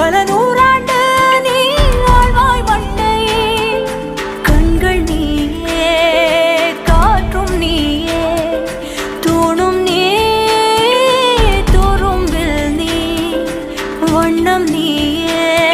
பல நூறாண்டு நீ ஆழ்வாய் மண்ணையே. கண்கள் நீயே, காற்றும் நீயே, தூணும் நீயே, துரும்பில் நீ, வண்ணம் நீயே.